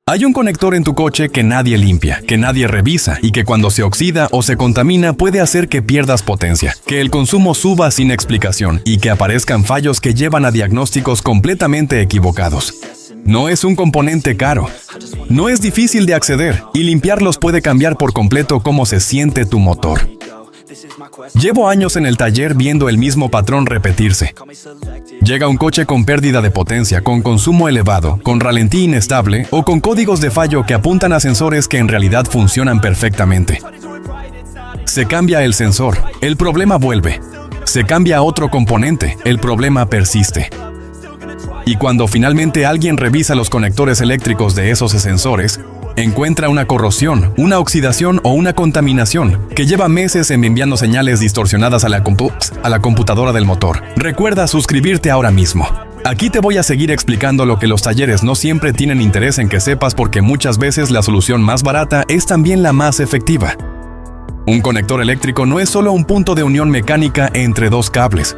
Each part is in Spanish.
Hay un conector en tu coche que nadie limpia, que nadie revisa y que cuando se oxida o se contamina puede hacer que pierdas potencia, que el consumo suba sin explicación y que aparezcan fallos que llevan a diagnósticos completamente equivocados. No es un componente caro, no es difícil de acceder y limpiarlos puede cambiar por completo cómo se siente tu motor. Llevo años en el taller viendo el mismo patrón repetirse. Llega un coche con pérdida de potencia, con consumo elevado, con ralentí inestable o con códigos de fallo que apuntan a sensores que en realidad funcionan perfectamente. Se cambia el sensor, el problema vuelve. Se cambia otro componente, el problema persiste. Y cuando finalmente alguien revisa los conectores eléctricos de esos sensores, encuentra una corrosión, una oxidación o una contaminación que lleva meses enviando señales distorsionadas a la computadora del motor. Recuerda suscribirte ahora mismo. Aquí te voy a seguir explicando lo que los talleres no siempre tienen interés en que sepas porque muchas veces la solución más barata es también la más efectiva. Un conector eléctrico no es solo un punto de unión mecánica entre dos cables.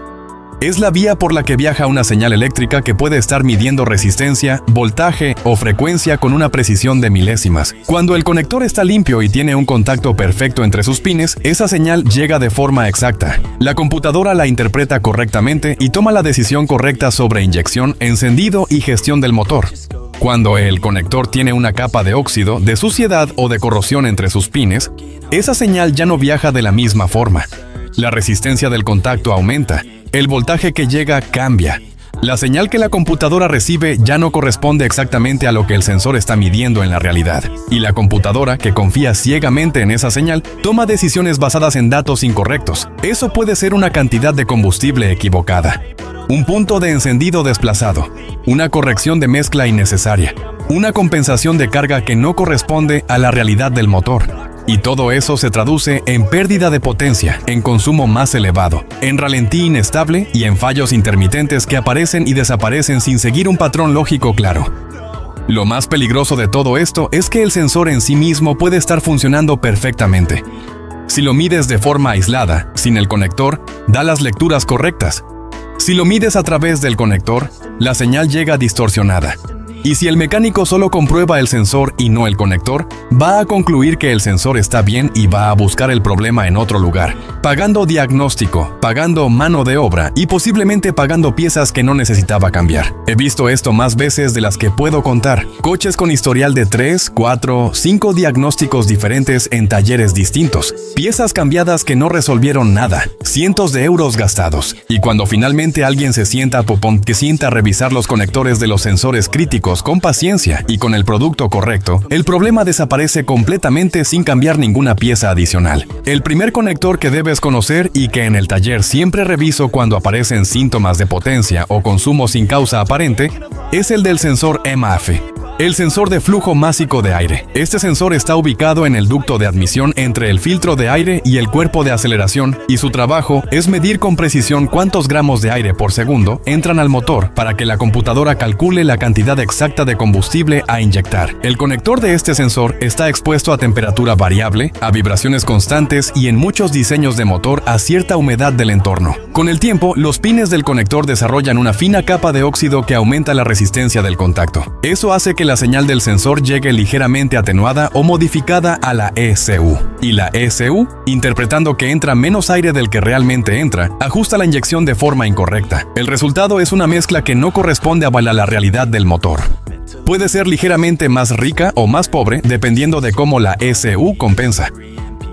Es la vía por la que viaja una señal eléctrica que puede estar midiendo resistencia, voltaje o frecuencia con una precisión de milésimas. Cuando el conector está limpio y tiene un contacto perfecto entre sus pines, esa señal llega de forma exacta. La computadora la interpreta correctamente y toma la decisión correcta sobre inyección, encendido y gestión del motor. Cuando el conector tiene una capa de óxido, de suciedad o de corrosión entre sus pines, esa señal ya no viaja de la misma forma. La resistencia del contacto aumenta. El voltaje que llega cambia. La señal que la computadora recibe ya no corresponde exactamente a lo que el sensor está midiendo en la realidad. Y la computadora, que confía ciegamente en esa señal, toma decisiones basadas en datos incorrectos. Eso puede ser una cantidad de combustible equivocada, un punto de encendido desplazado, una corrección de mezcla innecesaria, una compensación de carga que no corresponde a la realidad del motor. Y todo eso se traduce en pérdida de potencia, en consumo más elevado, en ralentí inestable y en fallos intermitentes que aparecen y desaparecen sin seguir un patrón lógico claro. Lo más peligroso de todo esto es que el sensor en sí mismo puede estar funcionando perfectamente. Si lo mides de forma aislada, sin el conector, da las lecturas correctas. Si lo mides a través del conector, la señal llega distorsionada. Y si el mecánico solo comprueba el sensor y no el conector, va a concluir que el sensor está bien y va a buscar el problema en otro lugar, pagando diagnóstico, pagando mano de obra y posiblemente pagando piezas que no necesitaba cambiar. He visto esto más veces de las que puedo contar. Coches con historial de 3, 4, 5 diagnósticos diferentes en talleres distintos. Piezas cambiadas que no resolvieron nada. Cientos de euros gastados. Y cuando finalmente alguien se sienta a revisar los conectores de los sensores críticos con paciencia y con el producto correcto, el problema desaparece completamente sin cambiar ninguna pieza adicional. El primer conector que debes conocer y que en el taller siempre reviso cuando aparecen síntomas de potencia o consumo sin causa aparente es el del sensor EMAF. El sensor de flujo másico de aire. Este sensor está ubicado en el ducto de admisión entre el filtro de aire y el cuerpo de aceleración y su trabajo es medir con precisión cuántos gramos de aire por segundo entran al motor para que la computadora calcule la cantidad exacta de combustible a inyectar. El conector de este sensor está expuesto a temperatura variable, a vibraciones constantes y en muchos diseños de motor a cierta humedad del entorno. Con el tiempo, los pines del conector desarrollan una fina capa de óxido que aumenta la resistencia del contacto. Eso hace que la señal del sensor llegue ligeramente atenuada o modificada a la ECU. Y la ECU, interpretando que entra menos aire del que realmente entra, ajusta la inyección de forma incorrecta. El resultado es una mezcla que no corresponde a la realidad del motor. Puede ser ligeramente más rica o más pobre dependiendo de cómo la ECU compensa.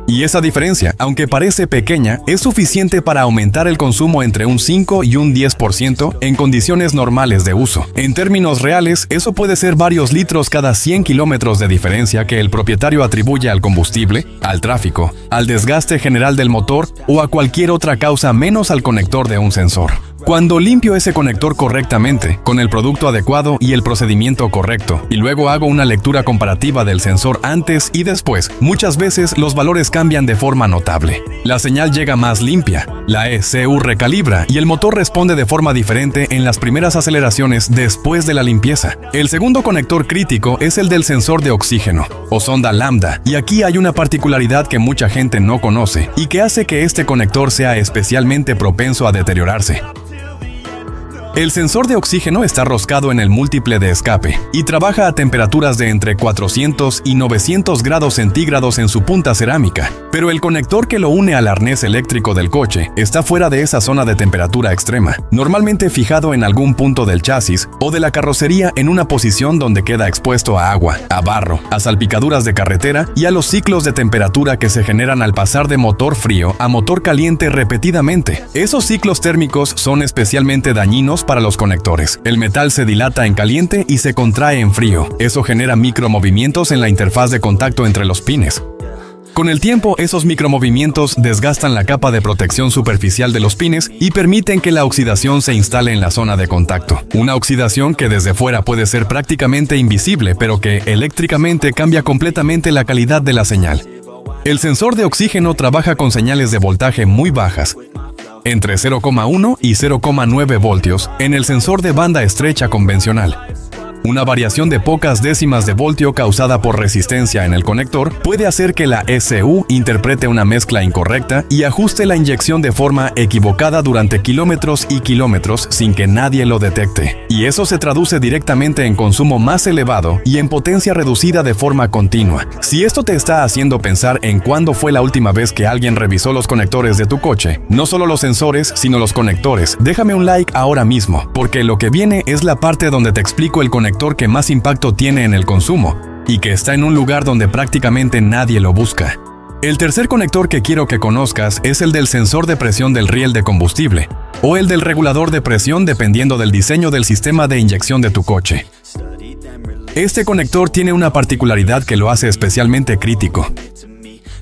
Y esa diferencia, aunque parece pequeña, es suficiente para aumentar el consumo entre un 5 y un 10% en condiciones normales de uso. En términos reales, eso puede ser varios litros cada 100 kilómetros de diferencia que el propietario atribuye al combustible, al tráfico, al desgaste general del motor o a cualquier otra causa menos al conector de un sensor. Cuando limpio ese conector correctamente, con el producto adecuado y el procedimiento correcto, y luego hago una lectura comparativa del sensor antes y después, muchas veces los valores cambian de forma notable. La señal llega más limpia, la ECU recalibra y el motor responde de forma diferente en las primeras aceleraciones después de la limpieza. El segundo conector crítico es el del sensor de oxígeno, o sonda lambda, y aquí hay una particularidad que mucha gente no conoce y que hace que este conector sea especialmente propenso a deteriorarse. El sensor de oxígeno está roscado en el múltiple de escape y trabaja a temperaturas de entre 400 y 900 grados centígrados en su punta cerámica, pero el conector que lo une al arnés eléctrico del coche está fuera de esa zona de temperatura extrema, normalmente fijado en algún punto del chasis o de la carrocería en una posición donde queda expuesto a agua, a barro, a salpicaduras de carretera y a los ciclos de temperatura que se generan al pasar de motor frío a motor caliente repetidamente. Esos ciclos térmicos son especialmente dañinos para los conectores. El metal se dilata en caliente y se contrae en frío. Eso genera micromovimientos en la interfaz de contacto entre los pines. Con el tiempo, esos micromovimientos desgastan la capa de protección superficial de los pines y permiten que la oxidación se instale en la zona de contacto. Una oxidación que desde fuera puede ser prácticamente invisible, pero que eléctricamente cambia completamente la calidad de la señal. El sensor de oxígeno trabaja con señales de voltaje muy bajas, entre 0,1 y 0,9 voltios, en el sensor de banda estrecha convencional. Una variación de pocas décimas de voltio causada por resistencia en el conector puede hacer que la ECU interprete una mezcla incorrecta y ajuste la inyección de forma equivocada durante kilómetros y kilómetros sin que nadie lo detecte. Y eso se traduce directamente en consumo más elevado y en potencia reducida de forma continua. Si esto te está haciendo pensar en cuándo fue la última vez que alguien revisó los conectores de tu coche, no solo los sensores, sino los conectores, déjame un like ahora mismo, porque lo que viene es la parte donde te explico el conector que más impacto tiene en el consumo y que está en un lugar donde prácticamente nadie lo busca. El tercer conector que quiero que conozcas es el del sensor de presión del riel de combustible o el del regulador de presión dependiendo del diseño del sistema de inyección de tu coche. Este conector tiene una particularidad que lo hace especialmente crítico.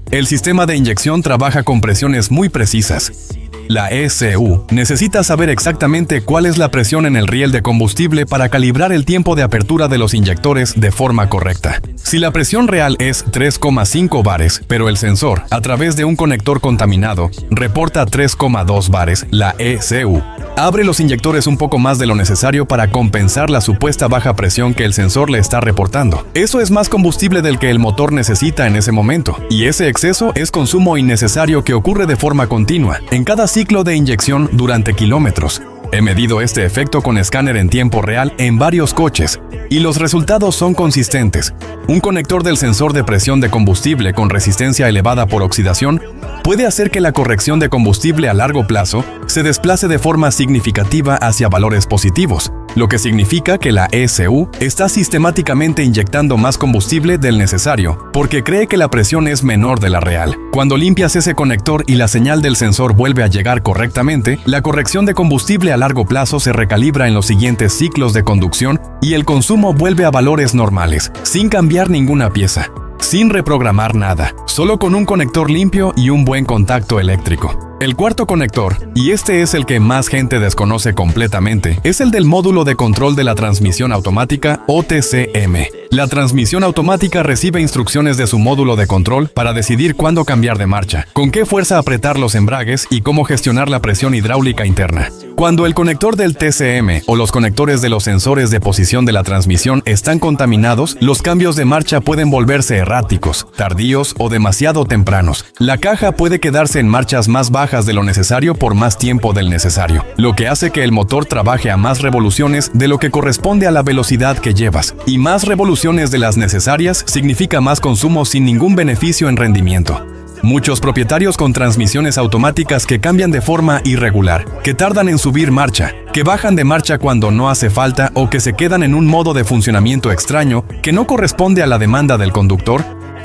El sistema de inyección trabaja con presiones muy precisas. La ECU necesita saber exactamente cuál es la presión en el riel de combustible para calibrar el tiempo de apertura de los inyectores de forma correcta. Si la presión real es 3,5 bares, pero el sensor, a través de un conector contaminado, reporta 3,2 bares, la ECU abre los inyectores un poco más de lo necesario para compensar la supuesta baja presión que el sensor le está reportando. Eso es más combustible del que el motor necesita en ese momento, y ese exceso es consumo innecesario que ocurre de forma continua, en cada ciclo de inyección durante kilómetros. He medido este efecto con escáner en tiempo real en varios coches, y los resultados son consistentes. Un conector del sensor de presión de combustible con resistencia elevada por oxidación puede hacer que la corrección de combustible a largo plazo se desplace de forma significativa hacia valores positivos, lo que significa que la ECU está sistemáticamente inyectando más combustible del necesario porque cree que la presión es menor de la real. Cuando limpias ese conector y la señal del sensor vuelve a llegar correctamente, la corrección de combustible a largo plazo se recalibra en los siguientes ciclos de conducción y el consumo vuelve a valores normales, sin cambiar ninguna pieza, sin reprogramar nada, solo con un conector limpio y un buen contacto eléctrico. El cuarto conector, y este es el que más gente desconoce completamente, es el del módulo de control de la transmisión automática o TCM. La transmisión automática recibe instrucciones de su módulo de control para decidir cuándo cambiar de marcha, con qué fuerza apretar los embragues y cómo gestionar la presión hidráulica interna. Cuando el conector del TCM o los conectores de los sensores de posición de la transmisión están contaminados, los cambios de marcha pueden volverse erráticos, tardíos o demasiado tempranos. La caja puede quedarse en marchas más bajas de lo necesario por más tiempo del necesario, lo que hace que el motor trabaje a más revoluciones de lo que corresponde a la velocidad que llevas, y más revoluciones de las necesarias significa más consumo sin ningún beneficio en rendimiento. Muchos propietarios con transmisiones automáticas que cambian de forma irregular, que tardan en subir marcha, que bajan de marcha cuando no hace falta o que se quedan en un modo de funcionamiento extraño que no corresponde a la demanda del conductor,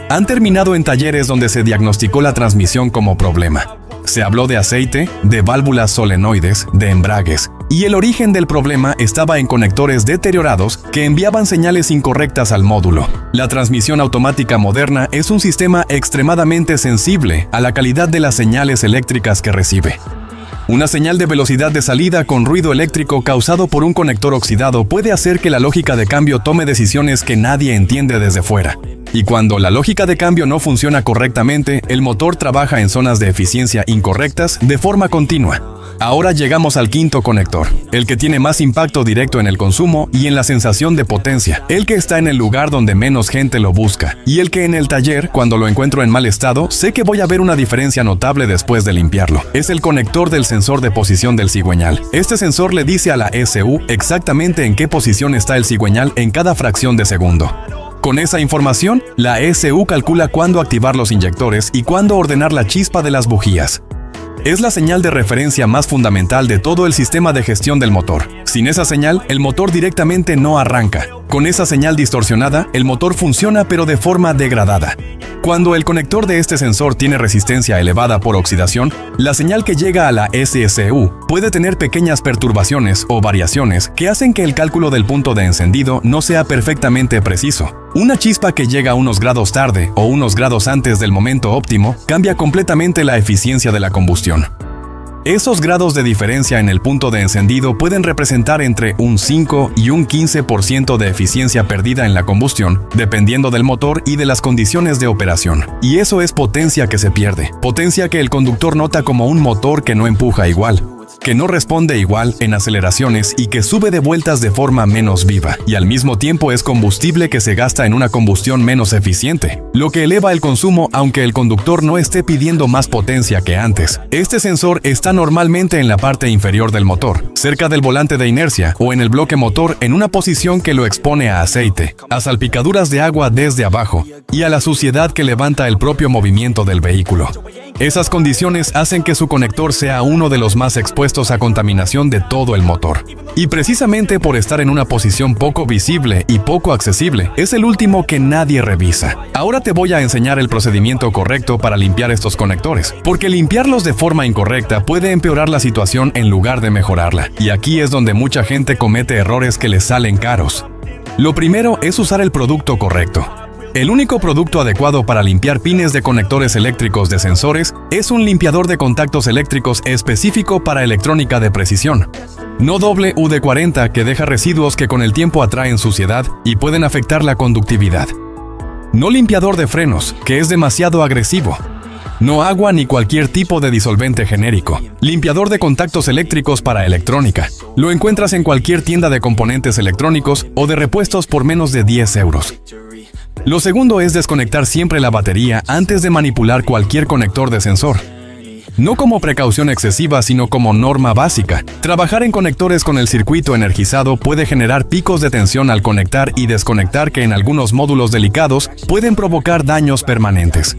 han terminado en talleres donde se diagnosticó la transmisión como problema. Se habló de aceite, de válvulas solenoides, de embragues, y el origen del problema estaba en conectores deteriorados que enviaban señales incorrectas al módulo. La transmisión automática moderna es un sistema extremadamente sensible a la calidad de las señales eléctricas que recibe. Una señal de velocidad de salida con ruido eléctrico causado por un conector oxidado puede hacer que la lógica de cambio tome decisiones que nadie entiende desde fuera. Y cuando la lógica de cambio no funciona correctamente, el motor trabaja en zonas de eficiencia incorrectas de forma continua. Ahora llegamos al quinto conector, el que tiene más impacto directo en el consumo y en la sensación de potencia, el que está en el lugar donde menos gente lo busca, y el que en el taller, cuando lo encuentro en mal estado, sé que voy a ver una diferencia notable después de limpiarlo. Es el conector del sensor de posición del cigüeñal. Este sensor le dice a la ECU exactamente en qué posición está el cigüeñal en cada fracción de segundo. Con esa información, la ECU calcula cuándo activar los inyectores y cuándo ordenar la chispa de las bujías. Es la señal de referencia más fundamental de todo el sistema de gestión del motor. Sin esa señal, el motor directamente no arranca. Con esa señal distorsionada, el motor funciona pero de forma degradada. Cuando el conector de este sensor tiene resistencia elevada por oxidación, la señal que llega a la SSU puede tener pequeñas perturbaciones o variaciones que hacen que el cálculo del punto de encendido no sea perfectamente preciso. Una chispa que llega unos grados tarde o unos grados antes del momento óptimo cambia completamente la eficiencia de la combustión. Esos grados de diferencia en el punto de encendido pueden representar entre un 5 y un 15% de eficiencia perdida en la combustión, dependiendo del motor y de las condiciones de operación. Y eso es potencia que se pierde, potencia que el conductor nota como un motor que no empuja igual, que no responde igual en aceleraciones y que sube de vueltas de forma menos viva, y al mismo tiempo es combustible que se gasta en una combustión menos eficiente, lo que eleva el consumo aunque el conductor no esté pidiendo más potencia que antes. Este sensor está normalmente en la parte inferior del motor, cerca del volante de inercia o en el bloque motor en una posición que lo expone a aceite, a salpicaduras de agua desde abajo y a la suciedad que levanta el propio movimiento del vehículo. Esas condiciones hacen que su conector sea uno de los más expuestos a contaminación de todo el motor. Y precisamente por estar en una posición poco visible y poco accesible, es el último que nadie revisa. Ahora te voy a enseñar el procedimiento correcto para limpiar estos conectores, porque limpiarlos de forma incorrecta puede empeorar la situación en lugar de mejorarla. Y aquí es donde mucha gente comete errores que les salen caros. Lo primero es usar el producto correcto. El único producto adecuado para limpiar pines de conectores eléctricos de sensores es un limpiador de contactos eléctricos específico para electrónica de precisión. No WD-40 que deja residuos que con el tiempo atraen suciedad y pueden afectar la conductividad. No limpiador de frenos, que es demasiado agresivo. No agua ni cualquier tipo de disolvente genérico. Limpiador de contactos eléctricos para electrónica. Lo encuentras en cualquier tienda de componentes electrónicos o de repuestos por menos de 10 euros. Lo segundo es desconectar siempre la batería antes de manipular cualquier conector de sensor. No como precaución excesiva, sino como norma básica. Trabajar en conectores con el circuito energizado puede generar picos de tensión al conectar y desconectar que en algunos módulos delicados pueden provocar daños permanentes.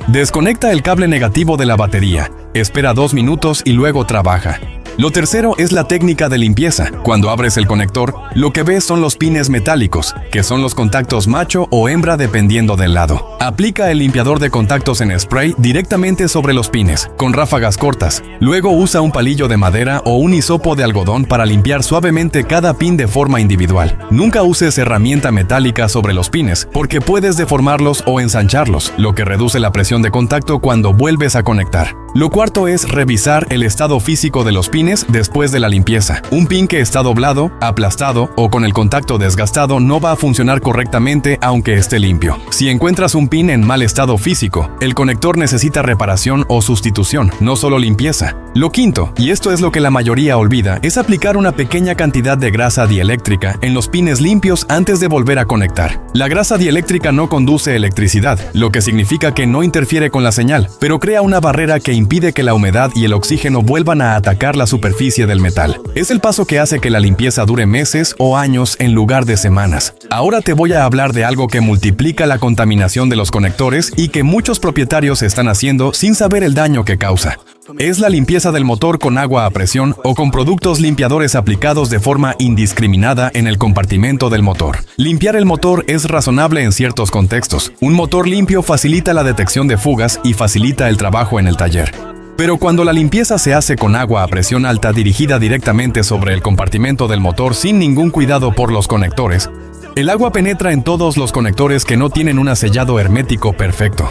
Desconecta el cable negativo de la batería, espera 2 minutos y luego trabaja. Lo tercero es la técnica de limpieza. Cuando abres el conector, lo que ves son los pines metálicos, que son los contactos macho o hembra dependiendo del lado. Aplica el limpiador de contactos en spray directamente sobre los pines, con ráfagas cortas. Luego usa un palillo de madera o un hisopo de algodón para limpiar suavemente cada pin de forma individual. Nunca uses herramienta metálica sobre los pines, porque puedes deformarlos o ensancharlos, lo que reduce la presión de contacto cuando vuelves a conectar. Lo cuarto es revisar el estado físico de los pines después de la limpieza. Un pin que está doblado, aplastado o con el contacto desgastado no va a funcionar correctamente aunque esté limpio. Si encuentras un pin en mal estado físico, el conector necesita reparación o sustitución, no solo limpieza. Lo quinto, y esto es lo que la mayoría olvida, es aplicar una pequeña cantidad de grasa dieléctrica en los pines limpios antes de volver a conectar. La grasa dieléctrica no conduce electricidad, lo que significa que no interfiere con la señal, pero crea una barrera que impide que la humedad y el oxígeno vuelvan a atacar la superficie del metal. Es el paso que hace que la limpieza dure meses o años en lugar de semanas. Ahora te voy a hablar de algo que multiplica la contaminación de los conectores y que muchos propietarios están haciendo sin saber el daño que causa. Es la limpieza del motor con agua a presión o con productos limpiadores aplicados de forma indiscriminada en el compartimento del motor. Limpiar el motor es razonable en ciertos contextos. Un motor limpio facilita la detección de fugas y facilita el trabajo en el taller. Pero cuando la limpieza se hace con agua a presión alta dirigida directamente sobre el compartimento del motor sin ningún cuidado por los conectores, el agua penetra en todos los conectores que no tienen un sellado hermético perfecto.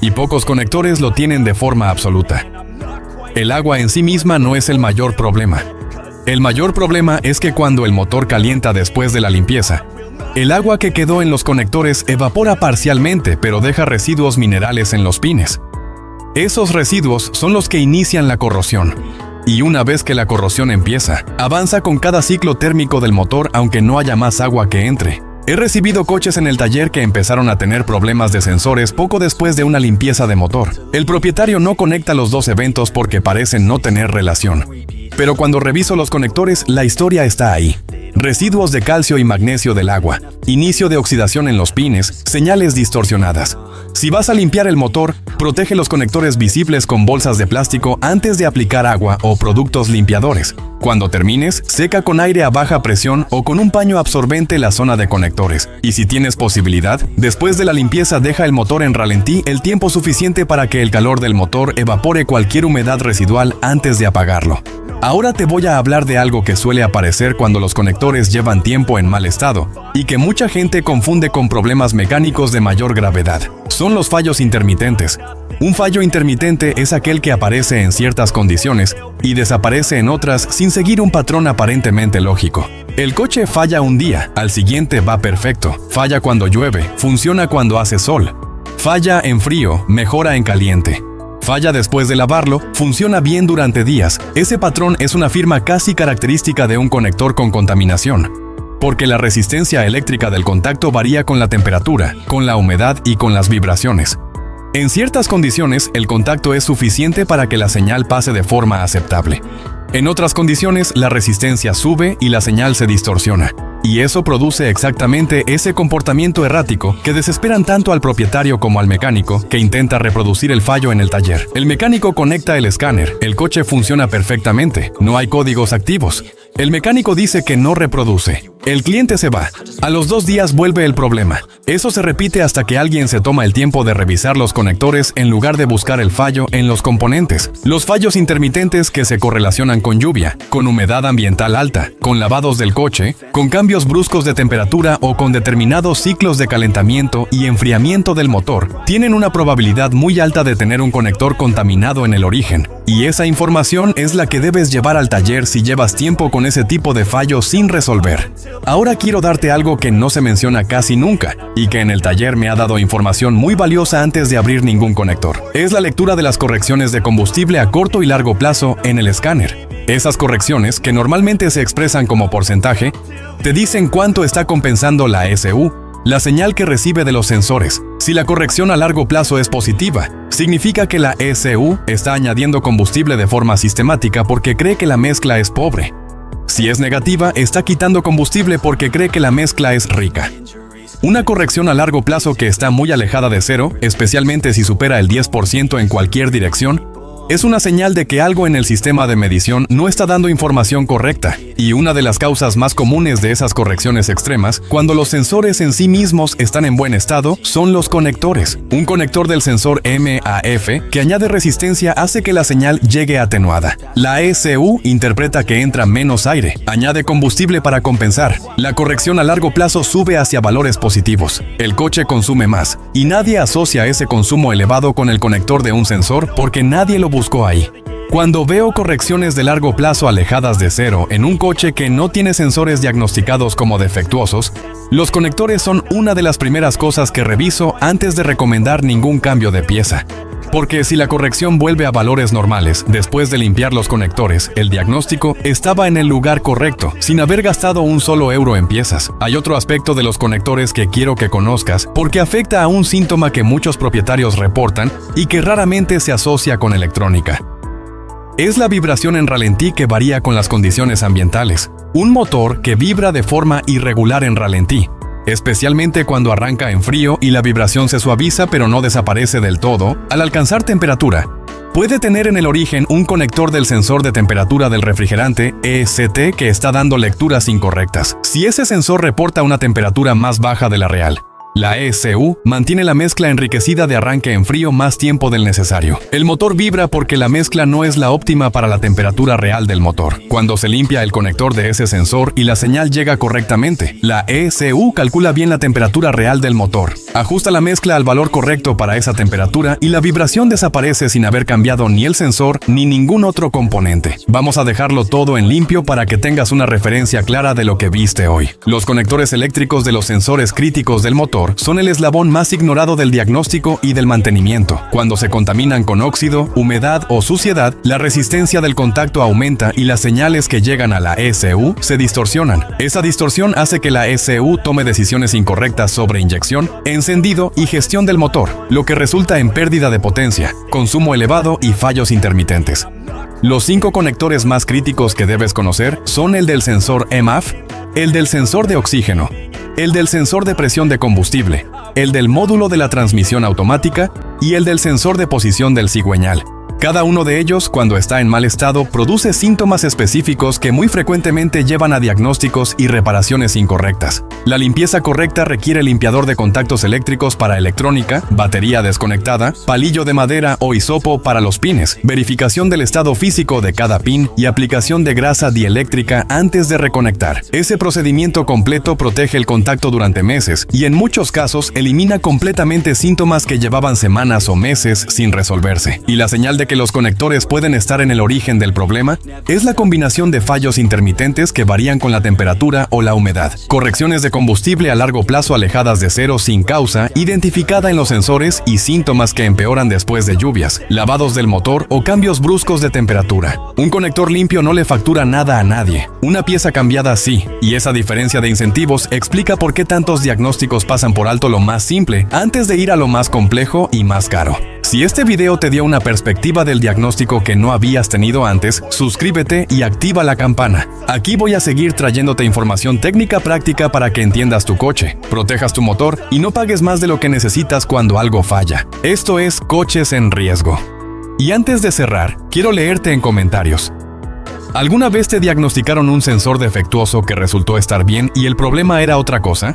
Y pocos conectores lo tienen de forma absoluta. El agua en sí misma no es el mayor problema. El mayor problema es que cuando el motor calienta después de la limpieza, El agua que quedó en los conectores evapora parcialmente, pero deja residuos minerales en los pines. Esos residuos son los que inician la corrosión. Y una vez que la corrosión empieza, avanza con cada ciclo térmico del motor aunque no haya más agua que entre. He recibido coches en el taller que empezaron a tener problemas de sensores poco después de una limpieza de motor. El propietario no conecta los dos eventos porque parecen no tener relación. Pero cuando reviso los conectores, la historia está ahí. Residuos de calcio y magnesio del agua, inicio de oxidación en los pines, señales distorsionadas. Si vas a limpiar el motor, protege los conectores visibles con bolsas de plástico antes de aplicar agua o productos limpiadores. Cuando termines, seca con aire a baja presión o con un paño absorbente la zona de conectores. Y si tienes posibilidad, después de la limpieza deja el motor en ralentí el tiempo suficiente para que el calor del motor evapore cualquier humedad residual antes de apagarlo. Ahora te voy a hablar de algo que suele aparecer cuando los conectores llevan tiempo en mal estado y que mucha gente confunde con problemas mecánicos de mayor gravedad. Son los fallos intermitentes. Un fallo intermitente es aquel que aparece en ciertas condiciones y desaparece en otras sin seguir un patrón aparentemente lógico. El coche falla un día, al siguiente va perfecto. Falla cuando llueve, funciona cuando hace sol. Falla en frío, mejora en caliente. Falla después de lavarlo, funciona bien durante días. Ese patrón es una firma casi característica de un conector con contaminación, porque la resistencia eléctrica del contacto varía con la temperatura, con la humedad y con las vibraciones. En ciertas condiciones, el contacto es suficiente para que la señal pase de forma aceptable. En otras condiciones, la resistencia sube y la señal se distorsiona. Y eso produce exactamente ese comportamiento errático que desesperan tanto al propietario como al mecánico que intenta reproducir el fallo en el taller. El mecánico conecta el escáner, el coche funciona perfectamente, no hay códigos activos. El mecánico dice que no reproduce. El cliente se va. A los 2 días vuelve el problema. Eso se repite hasta que alguien se toma el tiempo de revisar los conectores en lugar de buscar el fallo en los componentes. Los fallos intermitentes que se correlacionan con lluvia, con humedad ambiental alta, con lavados del coche, con cambios bruscos de temperatura o con determinados ciclos de calentamiento y enfriamiento del motor, tienen una probabilidad muy alta de tener un conector contaminado en el origen. Y esa información es la que debes llevar al taller si llevas tiempo con ese tipo de fallos sin resolver. Ahora quiero darte algo que no se menciona casi nunca y que en el taller me ha dado información muy valiosa antes de abrir ningún conector. Es la lectura de las correcciones de combustible a corto y largo plazo en el escáner. Esas correcciones, que normalmente se expresan como porcentaje, te dicen cuánto está compensando la ECU, la señal que recibe de los sensores. Si la corrección a largo plazo es positiva, significa que la ECU está añadiendo combustible de forma sistemática porque cree que la mezcla es pobre. Si es negativa, está quitando combustible porque cree que la mezcla es rica. Una corrección a largo plazo que está muy alejada de cero, especialmente si supera el 10% en cualquier dirección, es una señal de que algo en el sistema de medición no está dando información correcta. Y una de las causas más comunes de esas correcciones extremas, cuando los sensores en sí mismos están en buen estado, son los conectores. Un conector del sensor MAF que añade resistencia hace que la señal llegue atenuada. La ECU interpreta que entra menos aire, añade combustible para compensar. La corrección a largo plazo sube hacia valores positivos. El coche consume más, y nadie asocia ese consumo elevado con el conector de un sensor porque nadie lo buscó ahí. Cuando veo correcciones de largo plazo alejadas de cero en un coche que no tiene sensores diagnosticados como defectuosos, los conectores son una de las primeras cosas que reviso antes de recomendar ningún cambio de pieza. Porque si la corrección vuelve a valores normales después de limpiar los conectores, el diagnóstico estaba en el lugar correcto, sin haber gastado un solo euro en piezas. Hay otro aspecto de los conectores que quiero que conozcas porque afecta a un síntoma que muchos propietarios reportan y que raramente se asocia con electrónica. Es la vibración en ralentí que varía con las condiciones ambientales. Un motor que vibra de forma irregular en ralentí, especialmente cuando arranca en frío y la vibración se suaviza pero no desaparece del todo, al alcanzar temperatura, puede tener en el origen un conector del sensor de temperatura del refrigerante ECT que está dando lecturas incorrectas. Si ese sensor reporta una temperatura más baja de la real, La ECU mantiene la mezcla enriquecida de arranque en frío más tiempo del necesario. El motor vibra porque la mezcla no es la óptima para la temperatura real del motor. Cuando se limpia el conector de ese sensor y la señal llega correctamente, la ECU calcula bien la temperatura real del motor. Ajusta la mezcla al valor correcto para esa temperatura y la vibración desaparece sin haber cambiado ni el sensor ni ningún otro componente. Vamos a dejarlo todo en limpio para que tengas una referencia clara de lo que viste hoy. Los conectores eléctricos de los sensores críticos del motor son el eslabón más ignorado del diagnóstico y del mantenimiento. Cuando se contaminan con óxido, humedad o suciedad, la resistencia del contacto aumenta y las señales que llegan a la ECU se distorsionan. Esa distorsión hace que la ECU tome decisiones incorrectas sobre inyección, encendido y gestión del motor, lo que resulta en pérdida de potencia, consumo elevado y fallos intermitentes. Los 5 conectores más críticos que debes conocer son el del sensor EMAF, el del sensor de oxígeno, el del sensor de presión de combustible, el del módulo de la transmisión automática y el del sensor de posición del cigüeñal. Cada uno de ellos, cuando está en mal estado, produce síntomas específicos que muy frecuentemente llevan a diagnósticos y reparaciones incorrectas. La limpieza correcta requiere limpiador de contactos eléctricos para electrónica, batería desconectada, palillo de madera o hisopo para los pines, verificación del estado físico de cada pin y aplicación de grasa dieléctrica antes de reconectar. Ese procedimiento completo protege el contacto durante meses y en muchos casos elimina completamente síntomas que llevaban semanas o meses sin resolverse. Y la señal de que los conectores pueden estar en el origen del problema es la combinación de fallos intermitentes que varían con la temperatura o la humedad, correcciones de combustible a largo plazo alejadas de cero sin causa identificada en los sensores y síntomas que empeoran después de lluvias, lavados del motor o cambios bruscos de temperatura. Un conector limpio no le factura nada a nadie, una pieza cambiada sí, y esa diferencia de incentivos explica por qué tantos diagnósticos pasan por alto lo más simple antes de ir a lo más complejo y más caro. Si este video te dio una perspectiva del diagnóstico que no habías tenido antes, suscríbete y activa la campana. Aquí voy a seguir trayéndote información técnica práctica para que entiendas tu coche, protejas tu motor y no pagues más de lo que necesitas cuando algo falla. Esto es Coches en Riesgo. Y antes de cerrar, quiero leerte en comentarios. ¿Alguna vez te diagnosticaron un sensor defectuoso que resultó estar bien y el problema era otra cosa?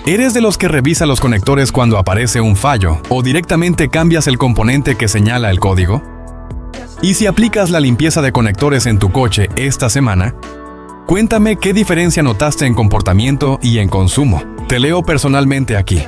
¿Eres de los que revisa los conectores cuando aparece un fallo o directamente cambias el componente que señala el código? ¿Y si aplicas la limpieza de conectores en tu coche esta semana? Cuéntame qué diferencia notaste en comportamiento y en consumo. Te leo personalmente aquí.